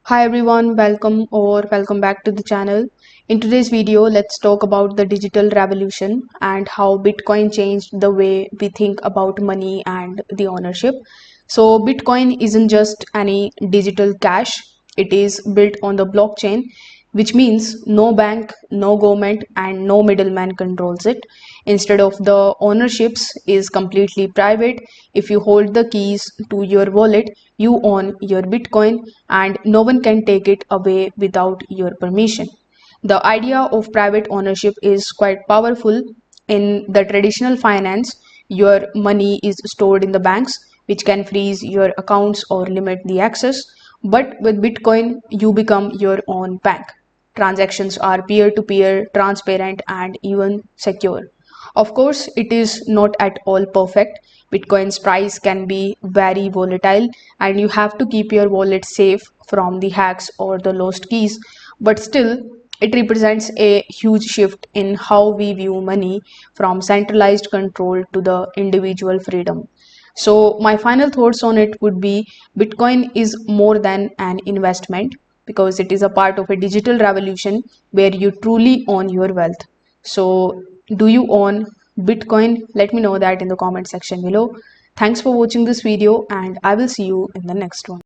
Hi everyone, welcome back to the channel. In today's video, let's talk about the digital revolution and how Bitcoin changed the way we think about money and the ownership. So Bitcoin isn't just any digital cash, it is built on the blockchain, which means no bank, no government and no middleman controls it. Instead of the ownerships is completely private. If you hold the keys to your wallet, you own your Bitcoin and no one can take it away without your permission. The idea of private ownership is quite powerful. In the traditional finance, your money is stored in the banks, which can freeze your accounts or limit the access. But with Bitcoin, you become your own bank. Transactions are peer to peer, transparent, and even secure. Of course, it is not at all perfect. Bitcoin's price can be very volatile, and you have to keep your wallet safe from the hacks or the lost keys. But still, it represents a huge shift in how we view money, from centralized control to the individual freedom. So, my final thoughts on it would be Bitcoin is more than an investment because it is a part of a digital revolution where you truly own your wealth. So, do you own Bitcoin? Let me know that in the comment section below. Thanks for watching this video, and I will see you in the next one.